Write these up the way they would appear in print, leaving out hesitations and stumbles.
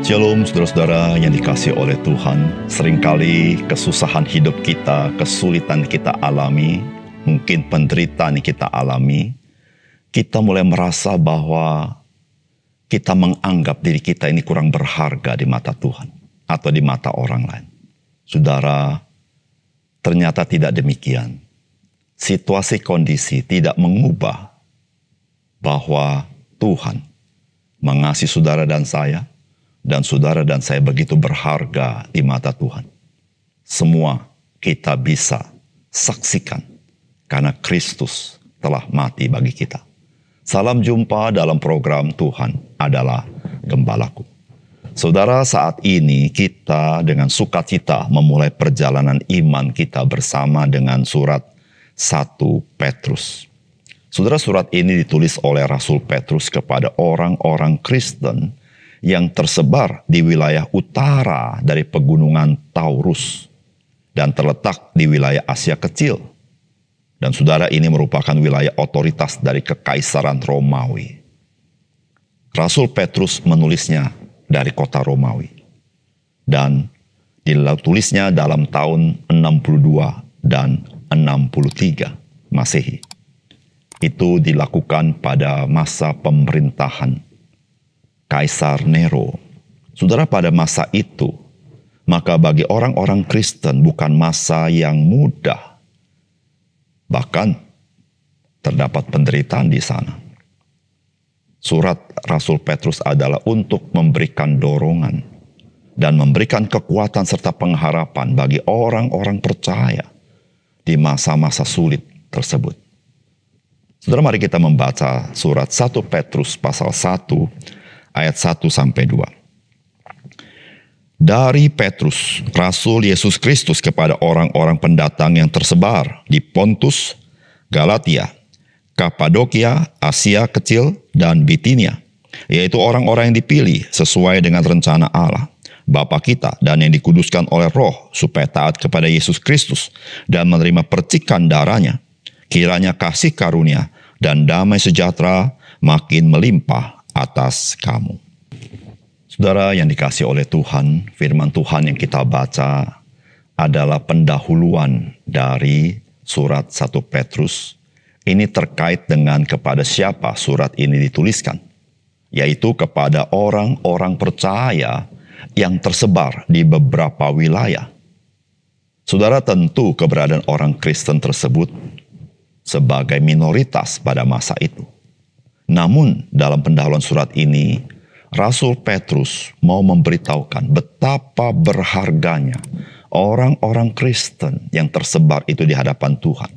Shalom saudara-saudara yang dikasihi oleh Tuhan. Seringkali kesusahan hidup kita, kesulitan kita alami, mungkin penderitaan yang kita alami, kita mulai merasa bahwa kita menganggap diri kita ini kurang berharga di mata Tuhan atau di mata orang lain. Saudara, ternyata tidak demikian. Situasi kondisi tidak mengubah bahwa Tuhan mengasihi saudara dan saya begitu berharga di mata Tuhan. Semua kita bisa saksikan karena Kristus telah mati bagi kita. Salam jumpa dalam program Tuhan adalah Gembalaku. Saudara, saat ini kita dengan sukacita memulai perjalanan iman kita bersama dengan surat 1 Petrus. Saudara, surat ini ditulis oleh Rasul Petrus kepada orang-orang Kristen yang tersebar di wilayah utara dari pegunungan Taurus dan terletak di wilayah Asia Kecil. Dan saudara, ini merupakan wilayah otoritas dari Kekaisaran Romawi. Rasul Petrus menulisnya dari kota Romawi. Dan ditulisnya dalam tahun 62 dan 63 Masehi. Itu dilakukan pada masa pemerintahan Kaisar Nero. Saudara, pada masa itu, maka bagi orang-orang Kristen bukan masa yang mudah. Bahkan terdapat penderitaan di sana. Surat Rasul Petrus adalah untuk memberikan dorongan dan memberikan kekuatan serta pengharapan bagi orang-orang percaya di masa-masa sulit tersebut. Saudara, mari kita membaca surat 1 Petrus pasal 1 ayat 1-2. Dari Petrus, Rasul Yesus Kristus kepada orang-orang pendatang yang tersebar di Pontus, Galatia, Kapadokia, Asia Kecil, dan Bitinia, yaitu orang-orang yang dipilih sesuai dengan rencana Allah, Bapa kita, dan yang dikuduskan oleh Roh supaya taat kepada Yesus Kristus dan menerima percikan darahnya. Kiranya kasih karunia dan damai sejahtera makin melimpah atas kamu. Saudara yang dikasihi oleh Tuhan, firman Tuhan yang kita baca adalah pendahuluan dari surat 1 Petrus. Ini terkait dengan kepada siapa surat ini dituliskan, yaitu kepada orang-orang percaya yang tersebar di beberapa wilayah. Saudara, tentu keberadaan orang Kristen tersebut sebagai minoritas pada masa itu. Namun dalam pendahuluan surat ini, Rasul Petrus mau memberitahukan betapa berharganya orang-orang Kristen yang tersebar itu di hadapan Tuhan.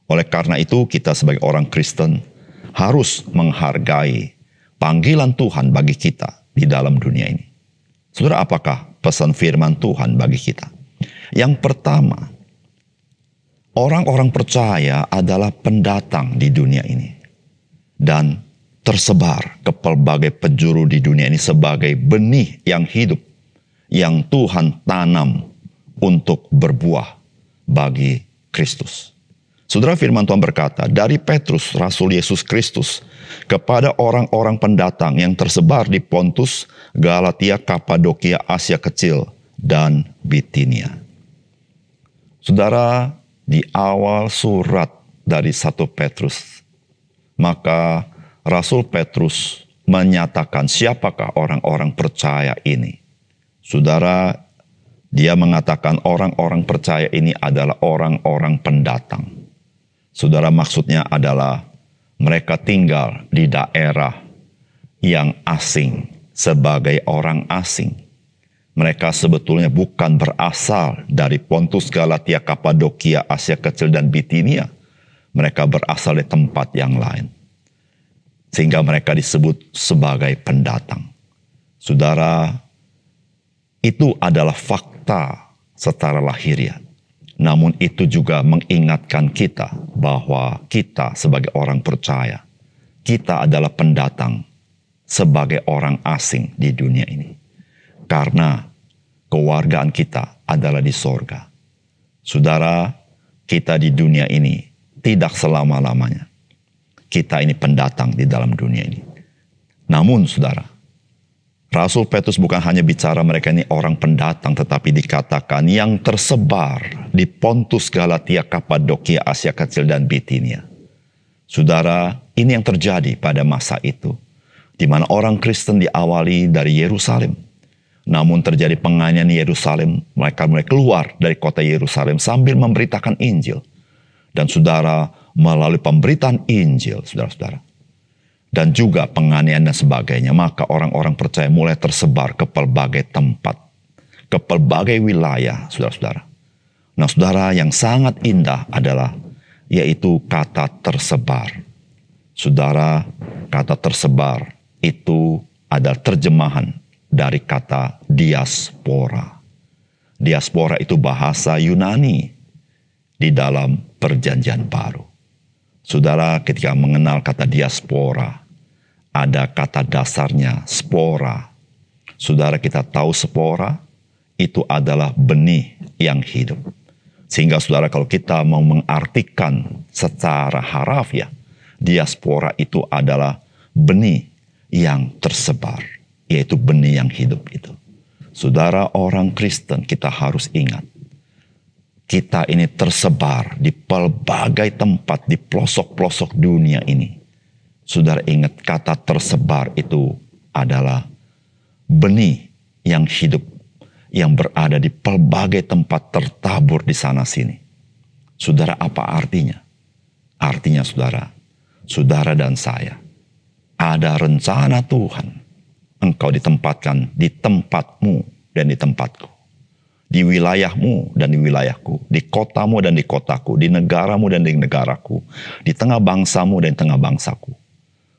Oleh karena itu, kita sebagai orang Kristen harus menghargai panggilan Tuhan bagi kita di dalam dunia ini. Saudara, apakah pesan firman Tuhan bagi kita? Yang pertama, orang-orang percaya adalah pendatang di dunia ini dan tersebar ke pelbagai penjuru di dunia ini sebagai benih yang hidup yang Tuhan tanam untuk berbuah bagi Kristus. Saudara, firman Tuhan berkata, dari Petrus, Rasul Yesus Kristus, kepada orang-orang pendatang yang tersebar di Pontus, Galatia, Kapadokia, Asia Kecil, dan Bitinia. Saudara, di awal surat dari 1 Petrus, maka Rasul Petrus menyatakan siapakah orang-orang percaya ini. Saudara, dia mengatakan orang-orang percaya ini adalah orang-orang pendatang. Saudara, maksudnya adalah mereka tinggal di daerah yang asing sebagai orang asing. Mereka sebetulnya bukan berasal dari Pontus, Galatia, Kapadokia, Asia Kecil, dan Bitinia. Mereka berasal dari tempat yang lain. Sehingga mereka disebut sebagai pendatang. Saudara, itu adalah fakta secara lahiriah. Namun itu juga mengingatkan kita bahwa kita sebagai orang percaya, kita adalah pendatang sebagai orang asing di dunia ini. Karena kewargaan kita adalah di sorga. Saudara, kita di dunia ini tidak selama-lamanya. Kita ini pendatang di dalam dunia ini. Namun saudara, Rasul Petrus bukan hanya bicara mereka ini orang pendatang, tetapi dikatakan yang tersebar di Pontus, Galatia, Kapadokia, Asia Kecil, dan Bitinia. Saudara, ini yang terjadi pada masa itu, di mana orang Kristen diawali dari Yerusalem. Namun terjadi penganiayaan Yerusalem, mereka mulai keluar dari kota Yerusalem sambil memberitakan Injil. Dan saudara, melalui pemberitaan Injil, saudara-saudara, dan juga penganiayaan dan sebagainya, maka orang-orang percaya mulai tersebar ke pelbagai tempat, ke pelbagai wilayah, saudara-saudara. Nah, saudara, yang sangat indah adalah yaitu kata tersebar. Saudara, kata tersebar itu adalah terjemahan dari kata diaspora. Diaspora itu bahasa Yunani di dalam Perjanjian Baru. Saudara, ketika mengenal kata diaspora, ada kata dasarnya spora. Saudara, kita tahu spora itu adalah benih yang hidup. Sehingga saudara, kalau kita mau mengartikan secara harafiah, diaspora itu adalah benih yang tersebar, yaitu benih yang hidup itu. Saudara, orang Kristen kita harus ingat, kita ini tersebar di pelbagai tempat di pelosok-pelosok dunia ini. Saudara ingat, kata tersebar itu adalah benih yang hidup, yang berada di pelbagai tempat tertabur di sana-sini. Saudara, apa artinya? Artinya saudara dan saya, ada rencana Tuhan. Engkau ditempatkan di tempatmu dan di tempatku. Di wilayahmu dan di wilayahku. Di kotamu dan di kotaku. Di negaramu dan di negaraku. Di tengah bangsamu dan di tengah bangsaku.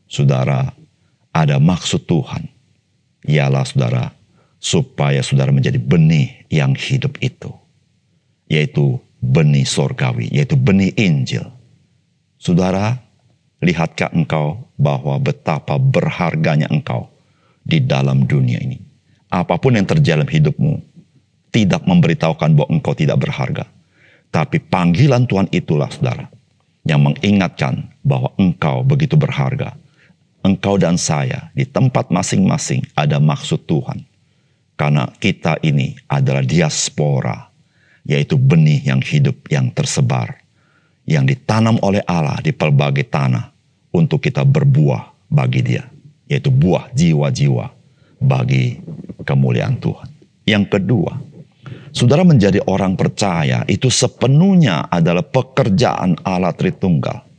Saudara, ada maksud Tuhan. Ialah saudara, supaya saudara menjadi benih yang hidup itu. Yaitu benih sorgawi, yaitu benih Injil. Saudara, lihatkah engkau bahwa betapa berharganya engkau di dalam dunia ini. Apapun yang terjadi dalam hidupmu, tidak memberitahukan bahwa engkau tidak berharga. Tapi panggilan Tuhan itulah saudara, yang mengingatkan bahwa engkau begitu berharga. Engkau dan saya di tempat masing-masing ada maksud Tuhan. Karena kita ini adalah diaspora, yaitu benih yang hidup yang tersebar, yang ditanam oleh Allah di pelbagai tanah untuk kita berbuah bagi Dia, yaitu buah jiwa-jiwa bagi kemuliaan Tuhan. Yang kedua, saudara, menjadi orang percaya itu sepenuhnya adalah pekerjaan Allah Tritunggal.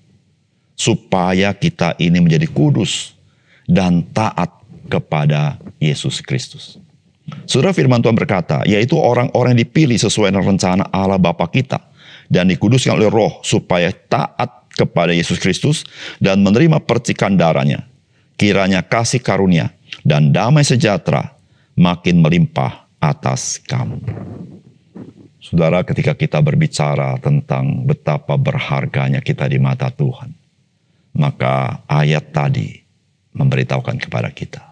Supaya kita ini menjadi kudus dan taat kepada Yesus Kristus. Saudara, firman Tuhan berkata, yaitu orang-orang yang dipilih sesuai dengan rencana Allah Bapa kita dan dikuduskan oleh Roh supaya taat kepada Yesus Kristus dan menerima percikan darahnya. Kiranya kasih karunia dan damai sejahtera makin melimpah atas kamu. Saudara, ketika kita berbicara tentang betapa berharganya kita di mata Tuhan, maka ayat tadi memberitahukan kepada kita.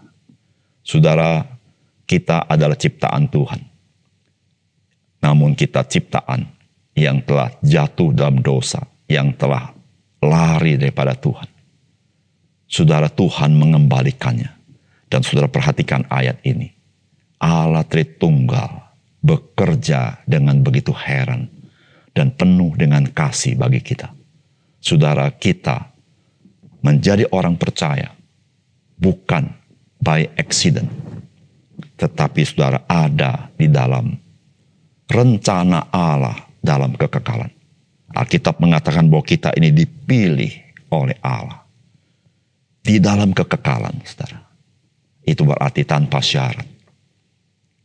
Saudara, kita adalah ciptaan Tuhan. Namun kita ciptaan yang telah jatuh dalam dosa, yang telah lari daripada Tuhan. Saudara, Tuhan mengembalikannya. Dan saudara perhatikan ayat ini. Allah Tritunggal bekerja dengan begitu heran dan penuh dengan kasih bagi kita. Saudara, kita menjadi orang percaya bukan by accident, tetapi saudara ada di dalam rencana Allah dalam kekekalan. Alkitab mengatakan bahwa kita ini dipilih oleh Allah di dalam kekekalan, saudara. Itu berarti tanpa syarat.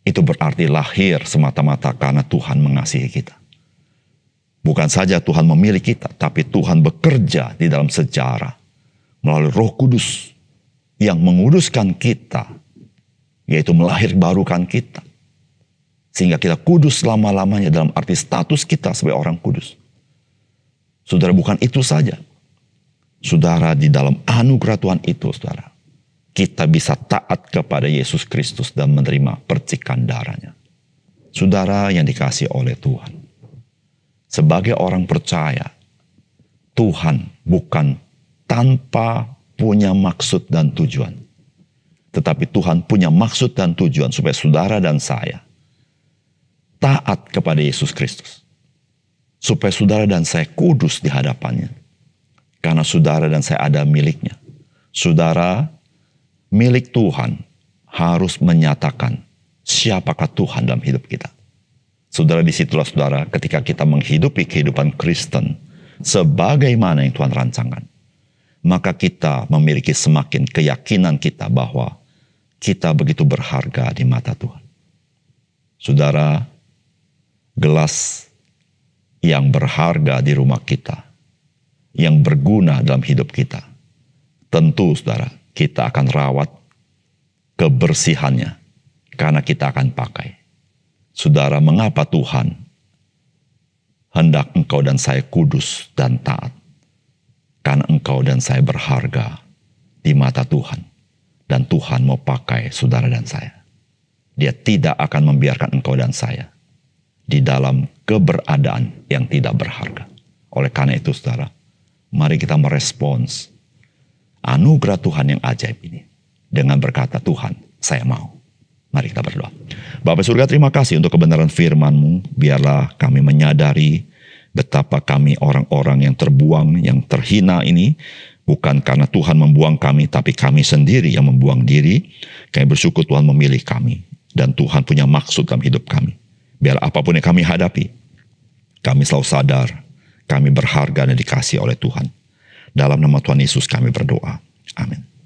Itu berarti lahir semata-mata karena Tuhan mengasihi kita. Bukan saja Tuhan memilih kita, tapi Tuhan bekerja di dalam sejarah melalui Roh Kudus yang menguduskan kita, yaitu melahirbarukan kita. Sehingga kita kudus selama-lamanya dalam arti status kita sebagai orang kudus. Saudara, bukan itu saja. Saudara, di dalam anugerah Tuhan itu, saudara, kita bisa taat kepada Yesus Kristus dan menerima percikan darahnya. Saudara yang dikasihi oleh Tuhan. Sebagai orang percaya, Tuhan bukan tanpa punya maksud dan tujuan. Tetapi Tuhan punya maksud dan tujuan supaya saudara dan saya taat kepada Yesus Kristus. Supaya saudara dan saya kudus di hadapannya. Karena saudara dan saya ada miliknya. Saudara milik Tuhan harus menyatakan siapakah Tuhan dalam hidup kita. Saudara, disitulah saudara ketika kita menghidupi kehidupan Kristen sebagaimana yang Tuhan rancangkan. Maka kita memiliki semakin keyakinan kita bahwa kita begitu berharga di mata Tuhan. Saudara, gelas yang berharga di rumah kita, yang berguna dalam hidup kita, tentu saudara, kita akan rawat kebersihannya karena kita akan pakai. Saudara, mengapa Tuhan hendak engkau dan saya kudus dan taat? Karena engkau dan saya berharga di mata Tuhan. Dan Tuhan mau pakai saudara dan saya. Dia tidak akan membiarkan engkau dan saya di dalam keberadaan yang tidak berharga. Oleh karena itu saudara, mari kita merespons anugerah Tuhan yang ajaib ini dengan berkata, Tuhan, saya mau. Mari kita berdoa. Bapa surga, terima kasih untuk kebenaran firman-Mu. Biarlah kami menyadari betapa kami orang-orang yang terbuang, yang terhina ini, bukan karena Tuhan membuang kami, tapi kami sendiri yang membuang diri. Kami bersyukur Tuhan memilih kami. Dan Tuhan punya maksud dalam hidup kami. Biar apapun yang kami hadapi, kami selalu sadar, kami berharga dan dikasihi oleh Tuhan. Dalam nama Tuhan Yesus kami berdoa. Amin.